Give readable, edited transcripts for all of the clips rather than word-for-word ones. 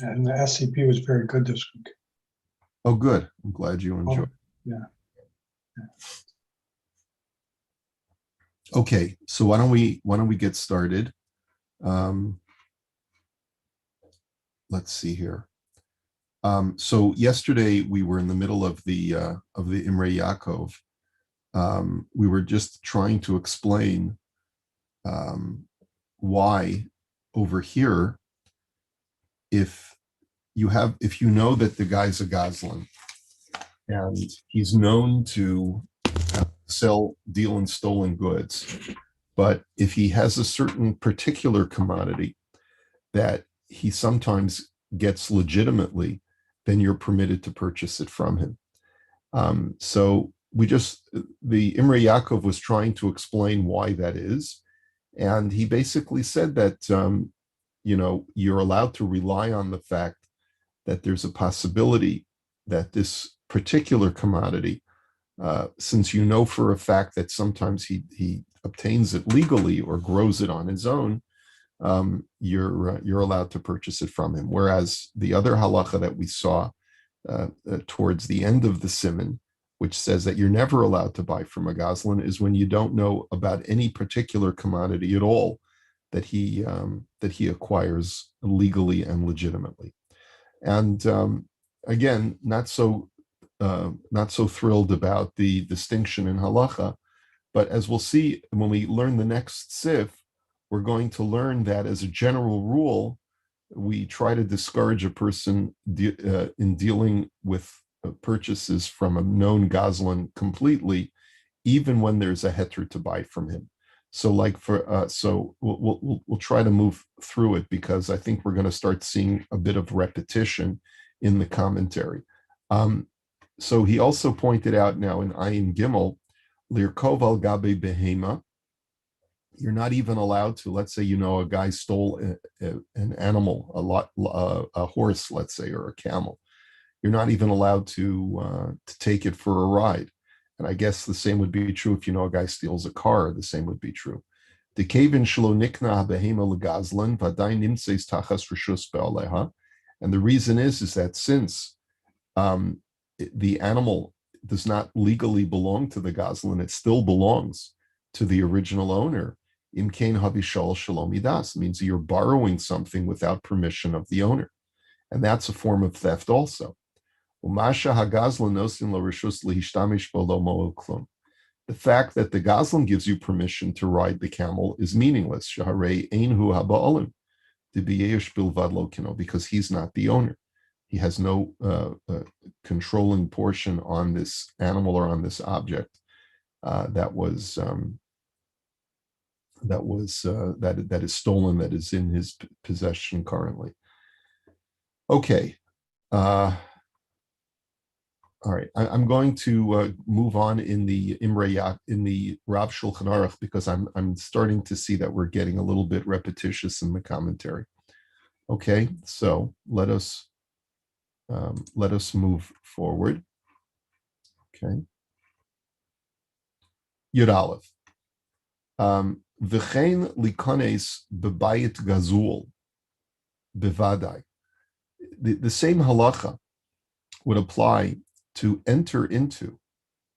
And the SCP was very good this week. Oh, good. I'm glad you enjoyed. Yeah. Okay, so why don't we get started? Um, let's see here. So yesterday we were in the middle of the Imrei Yaakov. We were just trying to explain why over here, if you know that the guy's a Goslin and he's known to deal in stolen goods, but if he has a certain particular commodity that he sometimes gets legitimately, then you're permitted to purchase it from him. So the Imrei Yaakov was trying to explain why that is. And he basically said that, you're allowed to rely on the fact that there's a possibility that this particular commodity, since you know for a fact that sometimes he obtains it legally or grows it on his own, you're allowed to purchase it from him. Whereas the other halacha that we saw towards the end of the siman, which says that you're never allowed to buy from a Goslin, is when you don't know about any particular commodity at all that he acquires legally and legitimately. And again, not so thrilled about the distinction in halacha, but as we'll see when we learn the next sif, we're going to learn that as a general rule, we try to discourage a person in dealing with purchases from a known Goslin completely, even when there's a heter to buy from him. So, we'll try to move through it because I think we're going to start seeing a bit of repetition in the commentary. So he also pointed out now in Ayin Gimel, Lirkov al gabe behema. You're not even allowed to, let's say, a guy stole an animal, a horse, let's say, or a camel. You're not even allowed to take it for a ride. And I guess the same would be true if a guy steals a car. The same would be true. And the reason is that since the animal does not legally belong to the Goslin, it still belongs to the original owner. Imkain habishal shalomidas means you're borrowing something without permission of the owner, and that's a form of theft also. The fact that the Goslin gives you permission to ride the camel is meaningless. Because he's not the owner. He has no controlling portion on this animal or on this object that is stolen, that is in his possession currently. Okay. All right, I'm going to move on in the Imrei, in the Rav Shulchan Aruch, because I'm starting to see that we're getting a little bit repetitious in the commentary. Okay, so let us move forward. Okay, Yud Aleph. V'chein likones bebayit gazul bevadai. The same halacha would apply to enter into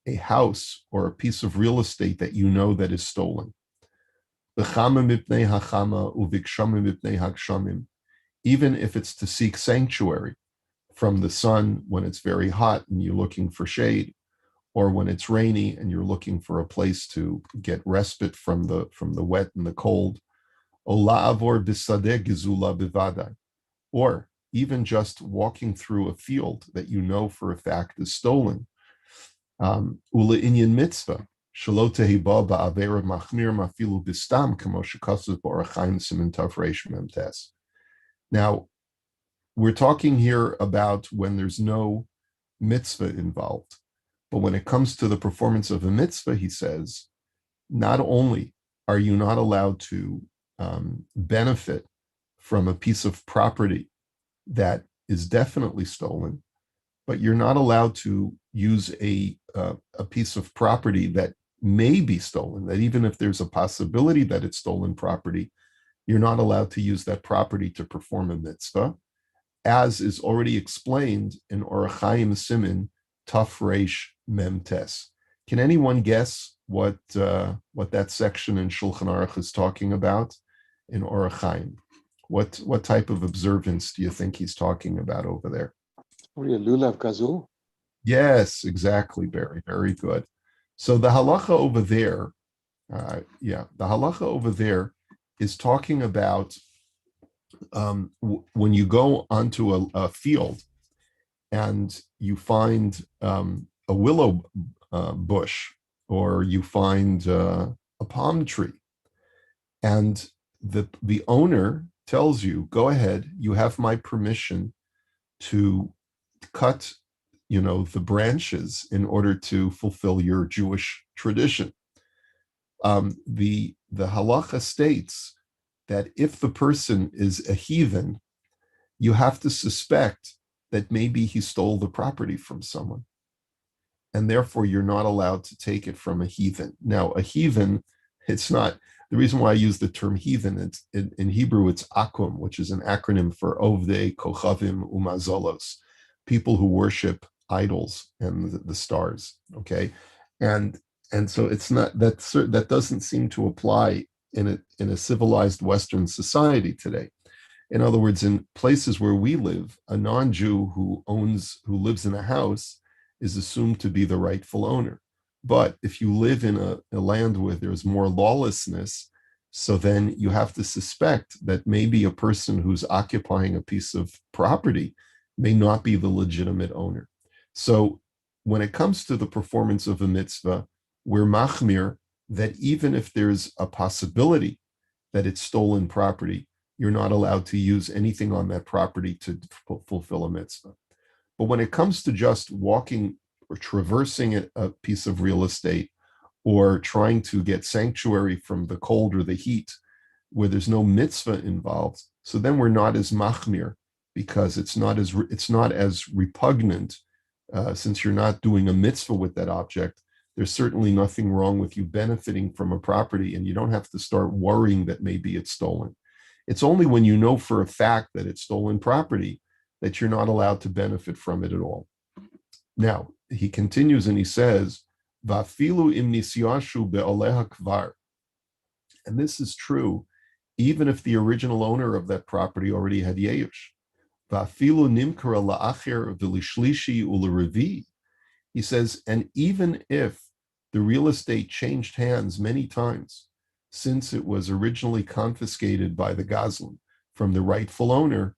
a house or a piece of real estate that you know that is stolen. Even if it's to seek sanctuary from the sun when it's very hot and you're looking for shade, or when it's rainy and you're looking for a place to get respite from the wet and the cold. Or even just walking through a field that you know for a fact is stolen. Inyan mitzvah. Now, we're talking here about when there's no mitzvah involved. But when it comes to the performance of a mitzvah, he says, not only are you not allowed to benefit from a piece of property that is definitely stolen, but you're not allowed to use a piece of property that may be stolen, that even if there's a possibility that it's stolen property, you're not allowed to use that property to perform a mitzvah. as is already explained in Orach Chaim Simin Taf Reish Mem Tes. Can anyone guess what that section in Shulchan Aruch is talking about in Orach Chaim? What type of observance do you think he's talking about over there? Lulav Gazul. Yes, exactly, Barry. Very good. So the halacha over there, the halacha over there is talking about when you go onto a field and you find a willow bush, or you find a palm tree, and the owner tells you, go ahead, you have my permission to cut the branches in order to fulfill your Jewish tradition. The halacha states that if the person is a heathen, you have to suspect that maybe he stole the property from someone, and therefore you're not allowed to take it from a heathen. Now, a heathen, it's not, the reason why I use the term heathen, it's in Hebrew, it's akum, which is an acronym for Ovdei Kochavim Umazolos, people who worship idols and the stars, okay? And so it's not, that doesn't seem to apply in a civilized Western society today. In other words, in places where we live, a non-Jew who lives in a house is assumed to be the rightful owner. But if you live in a land where there's more lawlessness, so then you have to suspect that maybe a person who's occupying a piece of property may not be the legitimate owner. So when it comes to the performance of a mitzvah, we're machmir that even if there's a possibility that it's stolen property, you're not allowed to use anything on that property to fulfill a mitzvah. But when it comes to just walking or traversing a piece of real estate, or trying to get sanctuary from the cold or the heat, where there's no mitzvah involved, so then we're not as machmir, because it's not as repugnant, since you're not doing a mitzvah with that object. There's certainly nothing wrong with you benefiting from a property, and you don't have to start worrying that maybe it's stolen. It's only when you know for a fact that it's stolen property that you're not allowed to benefit from it at all. Now, he continues and he says, Vafilu im nisyashu be'oleha kvar. And this is true even if the original owner of that property already had yeush. Vafilu nimkara la'acher v'lishlishi u'lerevi. He says, and even if the real estate changed hands many times since it was originally confiscated by the Gazlan from the rightful owner,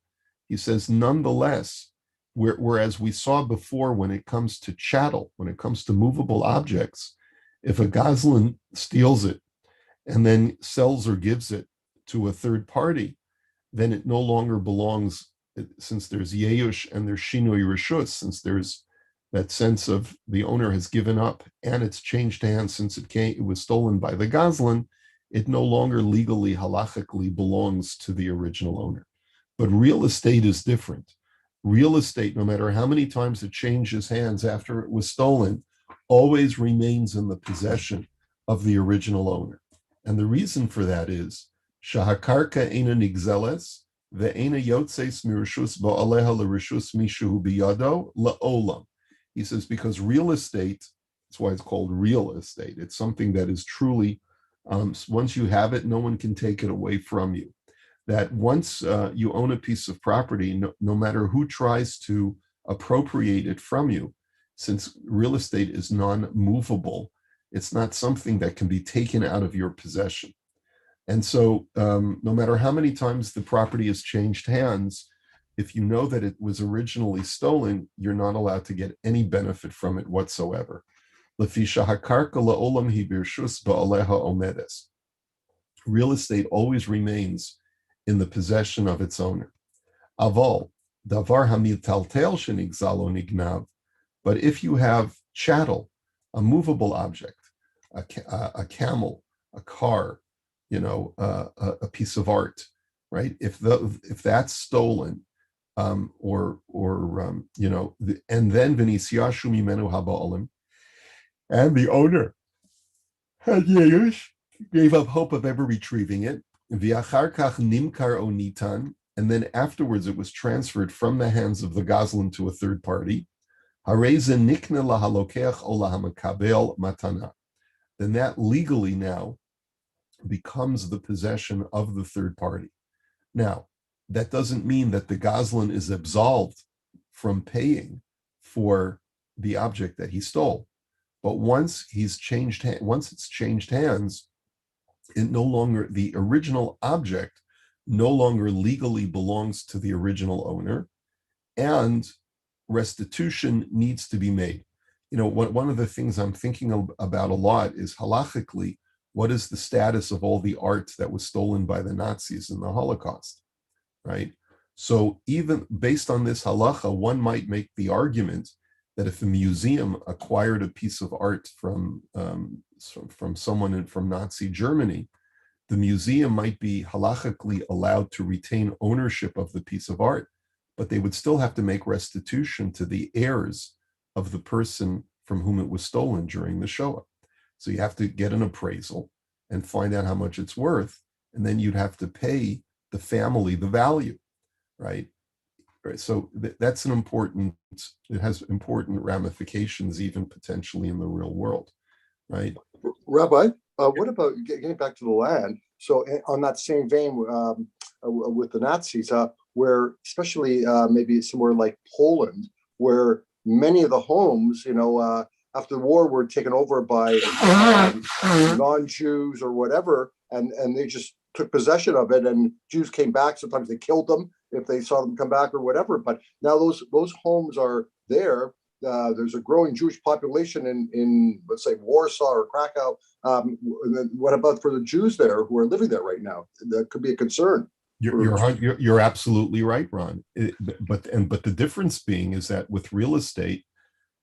he says, nonetheless, whereas we saw before when it comes to chattel, when it comes to movable objects, if a Gazlan steals it and then sells or gives it to a third party, then it no longer belongs, since there's yeush and there's shinoi reshus, since there's that sense of the owner has given up and it's changed hands since it was stolen by the Gazlan, it no longer legally, halachically belongs to the original owner. But real estate is different. Real estate, no matter how many times it changes hands after it was stolen, always remains in the possession of the original owner. And the reason for that is, shahakarka eina nigzeles, ve'eina yotzeis mirishus ba'aleha l'rishus mishu biyado la'olam. He says, because real estate, that's why it's called real estate. It's something that is truly, once you have it, no one can take it away from you. That once you own a piece of property, no matter who tries to appropriate it from you, since real estate is non-movable, it's not something that can be taken out of your possession. And so no matter how many times the property has changed hands, if you know that it was originally stolen, you're not allowed to get any benefit from it whatsoever. Real estate always remains in the possession of its owner. Aval, davar hamitaltel shenigzalo nignav. But if you have chattel, a movable object, a camel, a car, a piece of art, right? If that's stolen, and then v'nisyashu mimenu haba'olim, and the owner had yeush, gave up hope of ever retrieving it. V'achar kach nimkar onitan, and then afterwards it was transferred from the hands of the Goslin to a third party, then that legally now becomes the possession of the third party. Now, that doesn't mean that the Goslin is absolved from paying for the object that he stole. But once it's changed hands, it no longer, the original object no longer legally belongs to the original owner, and restitution needs to be made. One of the things I'm thinking about a lot is halachically, what is the status of all the art that was stolen by the Nazis in the Holocaust, right? So even based on this halacha, one might make the argument that if a museum acquired a piece of art from someone from Nazi Germany, the museum might be halachically allowed to retain ownership of the piece of art, but they would still have to make restitution to the heirs of the person from whom it was stolen during the Shoah. So you have to get an appraisal and find out how much it's worth, and then you'd have to pay the family the value, right? So that's it has important ramifications, even potentially in the real world, right? Rabbi, what about getting back to the land? So on that same vein with the Nazis, where especially maybe somewhere like Poland, where many of the homes, after the war were taken over by non-Jews or whatever, and they just took possession of it, and Jews came back. Sometimes they killed them if they saw them come back or whatever. But now those homes are there. There's a growing Jewish population in let's say Warsaw or Krakow. What about for the Jews there who are living there right now? That could be a concern. You're absolutely right, Ron. But the difference being is that with real estate,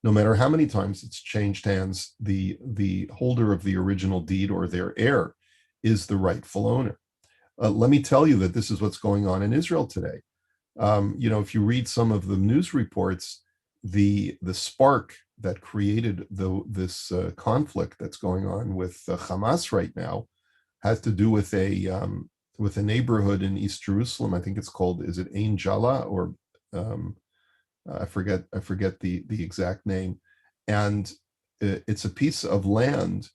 no matter how many times it's changed hands, the holder of the original deed or their heir is the rightful owner. Let me tell you that this is what's going on in Israel today. If you read some of the news reports, the spark that created this conflict that's going on with Hamas right now has to do with a neighborhood in East Jerusalem. I think it's called, is it Ein Jala, or I forget the exact name. And it's a piece of land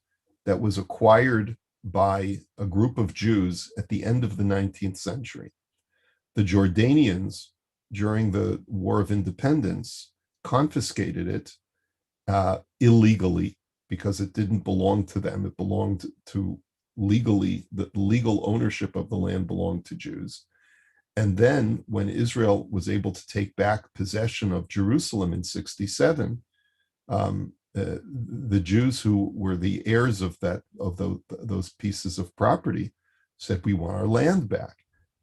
that was acquired by a group of Jews at the end of the 19th century. The Jordanians, during the War of Independence, confiscated it illegally because it didn't belong to them. It belonged to the legal ownership of the land belonged to Jews. And then when Israel was able to take back possession of Jerusalem in 1967, the Jews who were the heirs of those pieces of property said, we want our land back.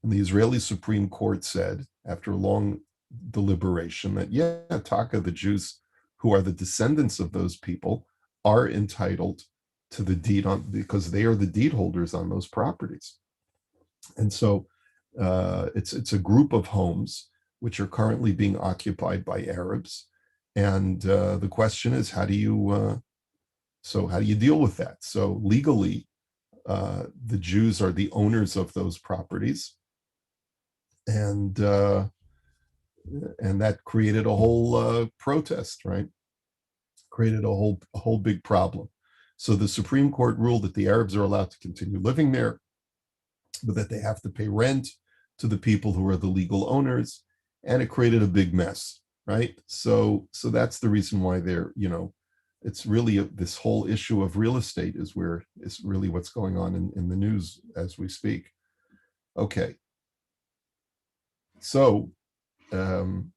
And the Israeli Supreme Court said, after a long deliberation, that Taka, the Jews who are the descendants of those people, are entitled to the deed because they are the deed holders on those properties. And so it's a group of homes which are currently being occupied by Arabs. And the question is, how do you deal with that? So legally, the Jews are the owners of those properties, and that created a whole protest, right? Created a whole big problem. So the Supreme Court ruled that the Arabs are allowed to continue living there, but that they have to pay rent to the people who are the legal owners, and it created a big mess, right? So that's the reason why it's really this whole issue of real estate is really what's going on in the news as we speak. Okay. So when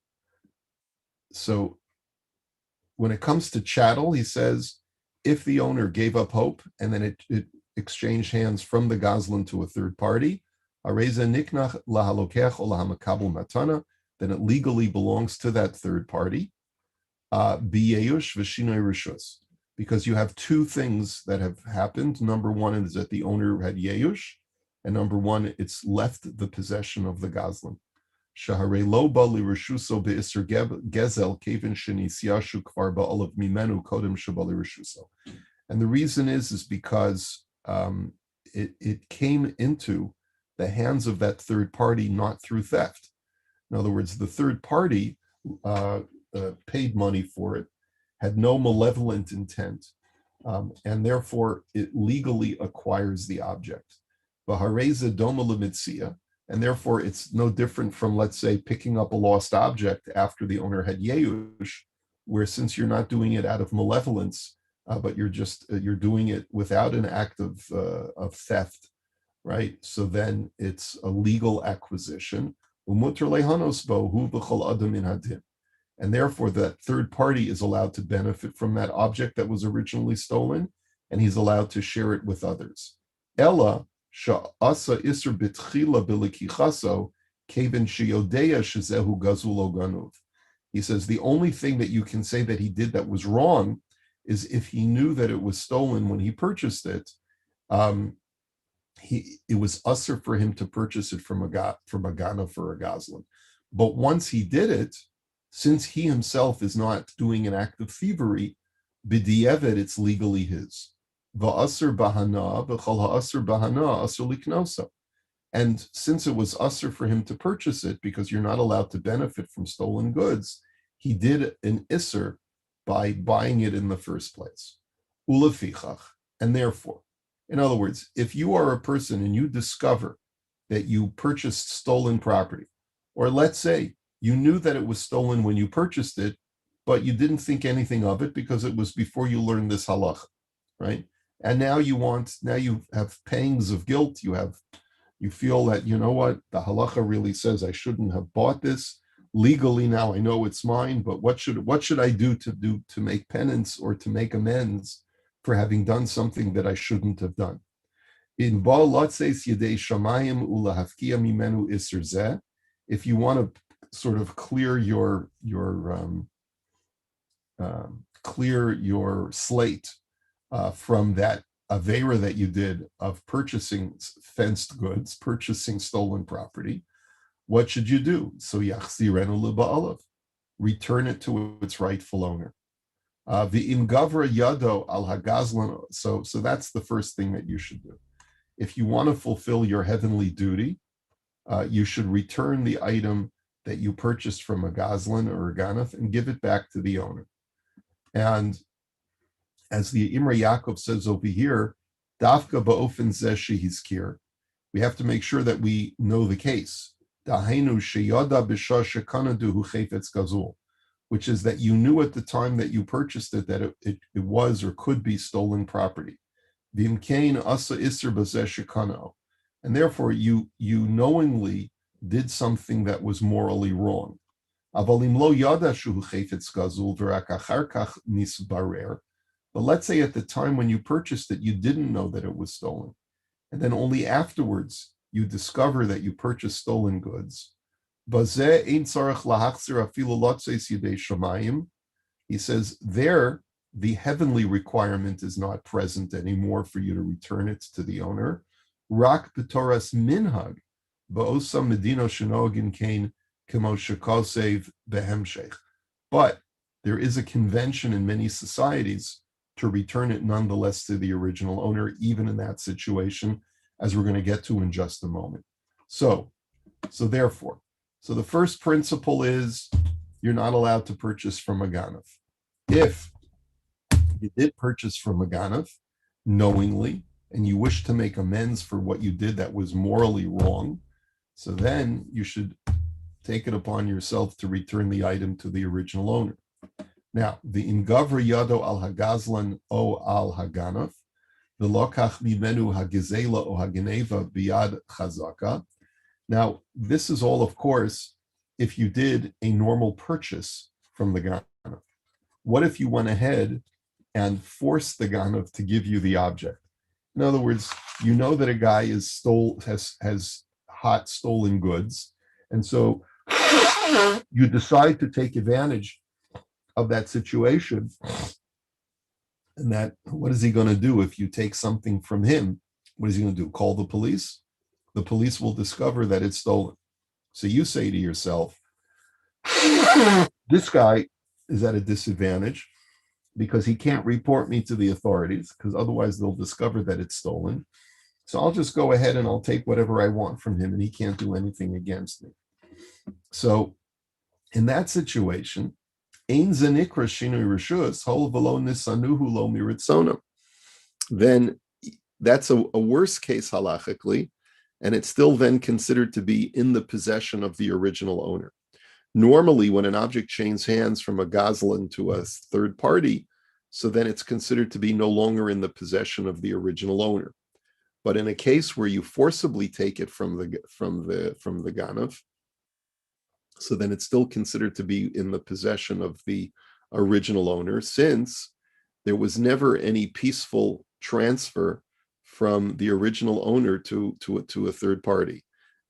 it comes to chattel, he says, if the owner gave up hope and then it exchanged hands from the Goslin to a third party, then it legally belongs to that third party. Because you have two things that have happened. Number one is that the owner had Yeush, and number one, it's left the possession of the Goslin. And the reason is because it came into the hands of that third party, not through theft. In other words, the third party paid money for it, had no malevolent intent, and therefore it legally acquires the object. V'hareza doma l'mitzia, and therefore it's no different from, let's say, picking up a lost object after the owner had yeush, where since you're not doing it out of malevolence, but you're doing it without an act of theft, right? So then it's a legal acquisition. Umuter lehanos bo hu b'chol adam min hadin. And therefore, that third party is allowed to benefit from that object that was originally stolen, and he's allowed to share it with others. Ella sha'asa isur b'tchila b'lekichaso kevin sheyodeya shezehu gazulo ganuv. He says the only thing that you can say that he did that was wrong is if he knew that it was stolen when he purchased it. It was usher for him to purchase it from a ganav for a gazlan. But once he did it, since he himself is not doing an act of thievery, b'di'evet, it's legally his. Va'asr bahana, v'chol ha'asr bahana, asr liknosa. And since it was usher for him to purchase it, because you're not allowed to benefit from stolen goods, he did an isser by buying it in the first place. Ulefichach, and therefore, in other words, if you are a person and you discover that you purchased stolen property, or let's say you knew that it was stolen when you purchased it, but you didn't think anything of it because it was before you learned this halach, right? And now you have pangs of guilt. You feel that, you know what, the halacha really says I shouldn't have bought this. Legally now I know it's mine, but what should I do to make penance or to make amends for having done something that I shouldn't have done? In Baal Latzeis Yedei Shamayim Ulahafkia Mimenu Isser Zeh, if you want to sort of clear your slate from that avera that you did of purchasing fenced goods, purchasing stolen property, what should you do? So yachzirenu leba'alav, return it to its rightful owner. V'im gavra yado al hagazlan. So that's the first thing that you should do. If you want to fulfill your heavenly duty, you should return the item that you purchased from a gazlan or a ganaf and give it back to the owner. And as the Imrei Yaakov says over here, dafka ba'ofen zeh shehizkir, we have to make sure that we know the case. Dahainu sheyada b'shah shekanadu chayfetz gazul, which is that you knew at the time that you purchased it that it was or could be stolen property. V'imkein asa iser b'zeh shekano, and therefore you knowingly did something that was morally wrong. Avalim lo yada shu chayfetz gazul v'rak achar kach nisbarer. But let's say at the time when you purchased it, you didn't know that it was stolen. And then only afterwards, you discover that you purchased stolen goods. He says there, the heavenly requirement is not present anymore for you to return it to the owner. Rak b'toras minhag, ba'osam medino shenogin kain kemo shekosev behemshech. But there is a convention in many societies to return it nonetheless to the original owner, even in that situation, as we're going to get to in just a moment. So therefore, the first principle is you're not allowed to purchase from a ganav. If you did purchase from a ganav knowingly, and you wish to make amends for what you did that was morally wrong, so then you should take it upon yourself to return the item to the original owner. Now, the ingavra yado al hagazlan o al haganav, the lokach mimenu hagizela o hageneva biyad chazaka. Now, this is all, of course, if you did a normal purchase from the ganav. What if you went ahead and forced the ganav to give you the object? In other words, you know that a guy has hot stolen goods, and so you decide to take advantage of that situation. And that, what is he going to do if you take something from him? What is he going to do? Call the police? The police will discover that it's stolen. So you say to yourself, this guy is at a disadvantage because he can't report me to the authorities, because otherwise they'll discover that it's stolen. So I'll just go ahead and I'll take whatever I want from him and he can't do anything against me. So in that situation, Ein zenikra shinui rishus, hol v'lo nisanuhu lo miritzonam. Then that's a worse case halachically, and it's still then considered to be in the possession of the original owner. Normally, when an object changes hands from a gazlan to a third party, so then it's considered to be no longer in the possession of the original owner. But in a case where you forcibly take it from the ganav, so then it's still considered to be in the possession of the original owner, since there was never any peaceful transfer from the original owner to a third party.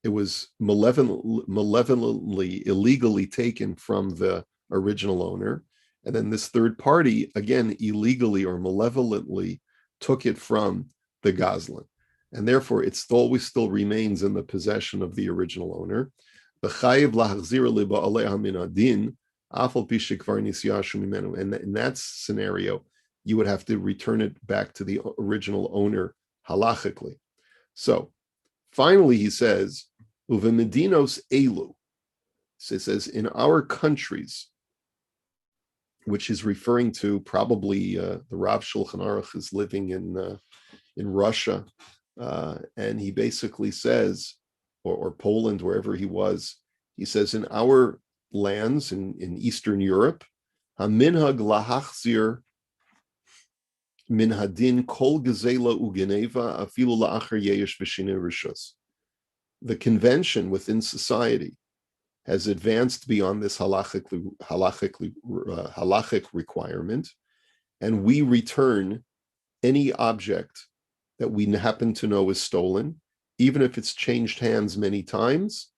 It was malevolently, illegally taken from the original owner, and then this third party, again, illegally or malevolently took it from the gazlan, and therefore it always still remains in the possession of the original owner. And in that scenario, you would have to return it back to the original owner halachically. So finally, he says, Uvemedinos elu. So it says, in our countries, which is referring to probably the Rav Shulchan Aruch is living in Russia, and he basically says, or Poland, wherever he was, he says, in our lands in Eastern Europe, haminhag lahachzir min hadin kol gezela ugeneva afilu la'achar yesh v'shinei rishus. The convention within society has advanced beyond this halachic requirement, and we return any object that we happen to know is stolen, even if it's changed hands many times.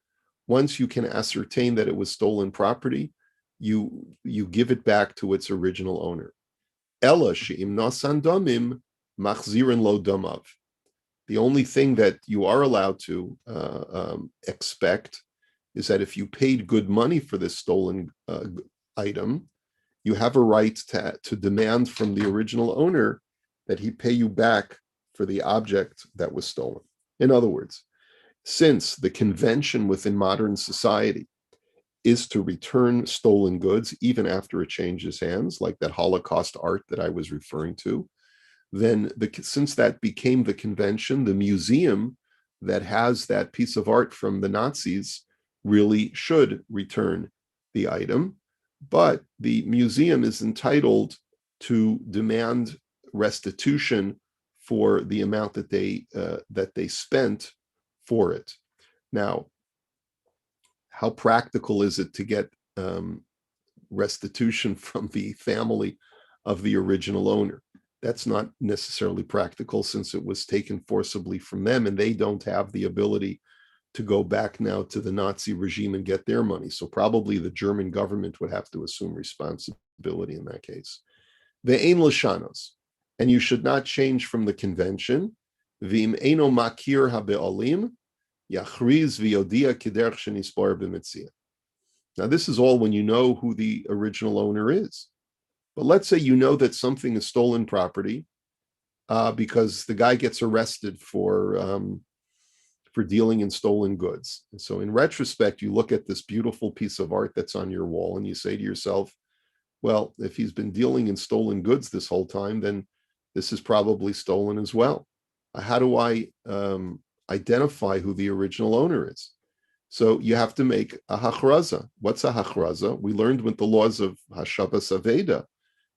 Once you can ascertain that it was stolen property, you give it back to its original owner. Ella she'im nasan damim machzirin lo damav. The only thing that you are allowed to expect is that if you paid good money for this stolen item, you have a right to demand from the original owner that he pay you back for the object that was stolen. In other words, since the convention within modern society is to return stolen goods even after it changes hands, like that Holocaust art that I was referring to, then since that became the convention, the museum that has that piece of art from the Nazis really should return the item. But the museum is entitled to demand restitution for the amount that they spent for it. Now, how practical is it to get restitution from the family of the original owner? That's not necessarily practical, since it was taken forcibly from them, and they don't have the ability to go back now to the Nazi regime and get their money. So probably the German government would have to assume responsibility in that case. Ve'ein l'shanos, and you should not change from the convention. V'im eino makir habe'olim, yachriz v'yodia kederch shenispor b'metzia. Now this is all when you know who the original owner is. But let's say you know that something is stolen property because the guy gets arrested for dealing in stolen goods. And so in retrospect, you look at this beautiful piece of art that's on your wall and you say to yourself, well, if he's been dealing in stolen goods this whole time, then this is probably stolen as well. How do I identify who the original owner is? So you have to make a hachraza. What's a hachraza? We learned with the laws of Hashavas Aveda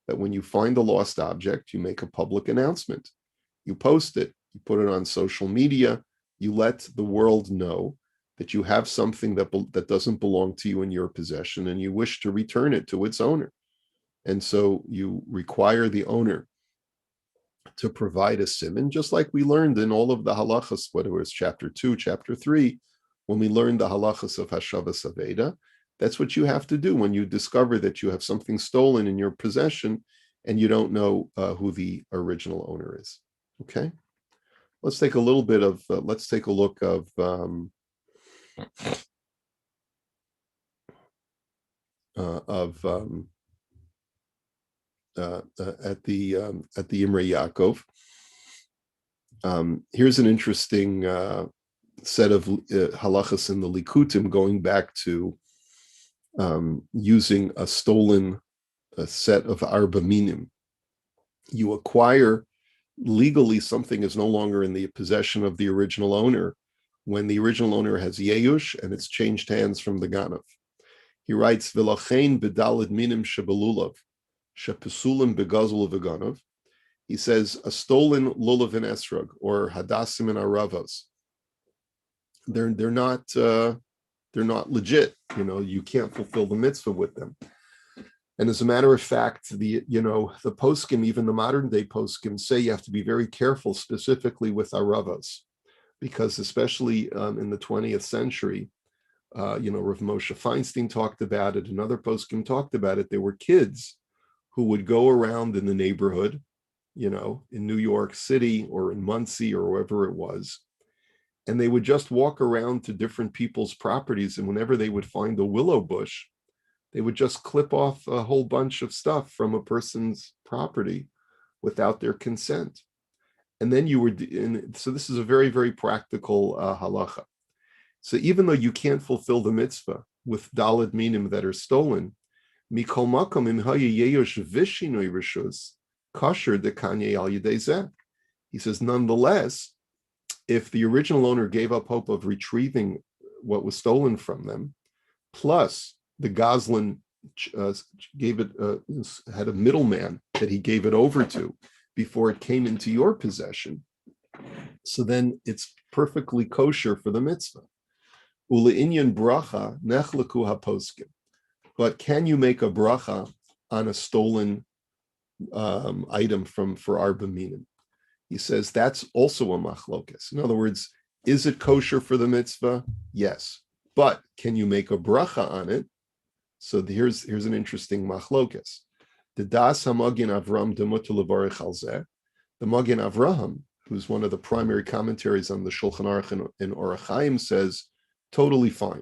that when you find a lost object, you make a public announcement. You post it, you put it on social media, you let the world know that you have something that doesn't belong to you in your possession and you wish to return it to its owner. And so you require the owner to provide a siman, just like we learned in all of the halachas, whether it was chapter 2, chapter 3, when we learned the halachas of Hashavas Aveda. That's what you have to do when you discover that you have something stolen in your possession and you don't know who the original owner is. Okay, let's take a little bit of. Let's take a look of at the Imrei Yaakov. Here's an interesting set of halachas in the Likutim going back to using a stolen set of arba minim. You acquire legally something is no longer in the possession of the original owner when the original owner has yeyush and it's changed hands from the ganav. He writes, "V'lachein b'dalad minim shebelulav shepesulim begazul v'ganav." He says a stolen lulav and esrog or hadassim and aravos. They're not legit. You can't fulfill the mitzvah with them. And as a matter of fact, the poskim, even the modern day poskim, say you have to be very careful specifically with aravos, because especially in the 20th century, Rav Moshe Feinstein talked about it. Another poskim talked about it. There were kids who would go around in the neighborhood, in New York City or in Muncie or wherever it was, and they would just walk around to different people's properties. And whenever they would find a willow bush, they would just clip off a whole bunch of stuff from a person's property without their consent. And then so this is a very, very practical halacha. So even though you can't fulfill the mitzvah with dalad minim that are stolen, mikol makom im hayeyeyosh vishinoi rishus kasher dekanye al yedei zeh. He says, nonetheless, if the original owner gave up hope of retrieving what was stolen from them, plus the Goslin had a middleman that he gave it over to before it came into your possession, so then it's perfectly kosher for the mitzvah. Ule'inyan bracha nechlaku haposkim. But can you make a bracha on a stolen item for arba minim? He says that's also a machlokas. In other words, is it kosher for the mitzvah? Yes. But can you make a bracha on it? So here's an interesting machlokas. The das hamagin Avram demutar levarich al zeh. The Magen Avraham, who's one of the primary commentaries on the Shulchan Aruch in Orach Chaim, says totally fine.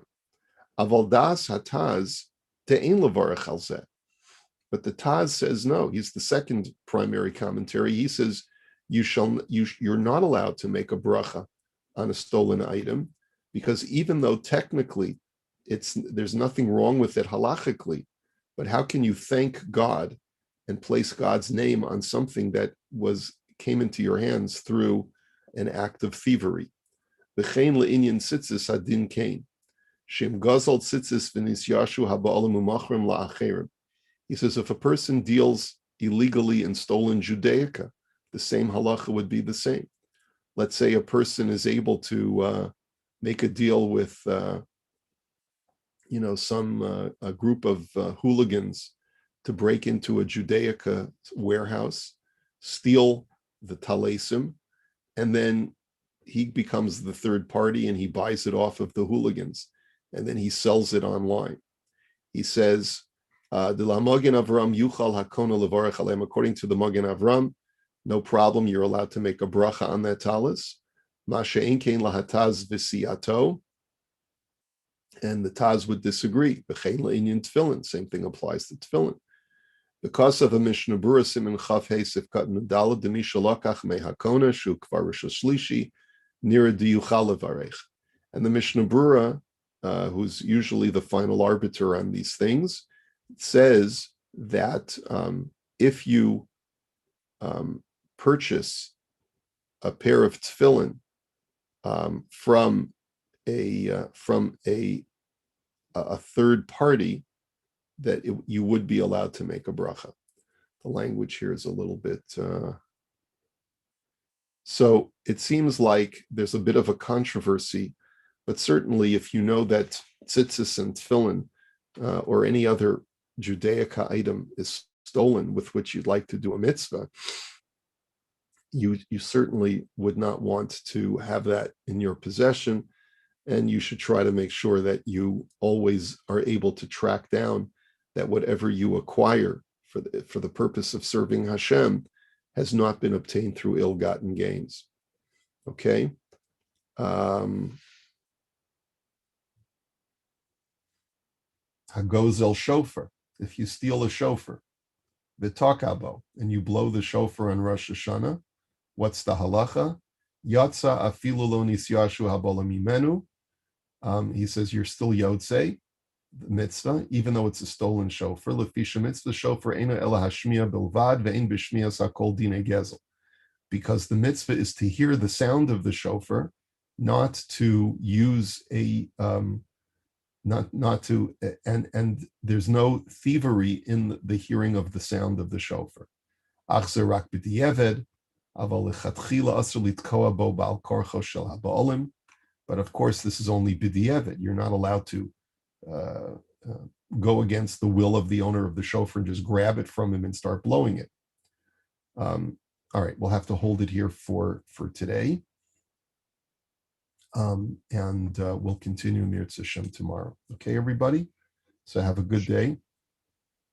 Aval das hataz te'ein levarich al zeh. But the Taz says no. He's the second primary commentary. He says you're not allowed to make a bracha on a stolen item, because even though technically there's nothing wrong with it halachically, but how can you thank God and place God's name on something that came into your hands through an act of thievery? V'chein le'inyan tzitzis hadin kain shem gazal tzitzis v'nisyashu haba'alim u'machrim la'acherim. He says if a person deals illegally in stolen Judaica, the same halacha would be the same. Let's say a person is able to make a deal with a group of hooligans to break into a Judaica warehouse, steal the talesim, and then he becomes the third party and he buys it off of the hooligans, and then he sells it online. He says, according to the Magen Avram, no problem, you're allowed to make a bracha on that talis. And the Taz would disagree. Same thing applies to tefillin. Because of a Mishnah Berurah Siman Chaf Hey Sifkat Nudala Demisha Lakach Me Hakona Shu Kvar Rosh Shlishi Nira Diyuchal Levarech. And the Mishnah Berurah, who's usually the final arbiter on these things, says that if you purchase a pair of tefillin from a third party, that you would be allowed to make a bracha. The language here is a little bit so it seems like there's a bit of a controversy, but certainly if you know that tzitzis and tefillin or any other Judaica item is stolen with which you'd like to do a mitzvah, you certainly would not want to have that in your possession, and you should try to make sure that you always are able to track down that whatever you acquire for the purpose of serving Hashem has not been obtained through ill-gotten gains. Okay? Hagozel shofar. If you steal a shofar, the takabo, and you blow the shofar on Rosh Hashanah, what's the halacha? Yatsa afilu lo nisyashu habola mimenu. He says you're still Yotze, the mitzvah, even though it's a stolen shofar. Lefisha mitzvah shofar eino ela hashmiya bilvad ve'ein b'shmiya sakol dine gezel. Because the mitzvah is to hear the sound of the shofar, not to use and there's no thievery in the hearing of the sound of the shofar. Achzer rak b'di'eved, aval lechatchila asur litkoa bo ba'al korcho shel haba'olim. But of course, this is only b'di'eved. You're not allowed to go against the will of the owner of the shofar and just grab it from him and start blowing it. All right, we'll have to hold it here for today. And we'll continue Mirz Hashem tomorrow. Okay, everybody? So have a good day.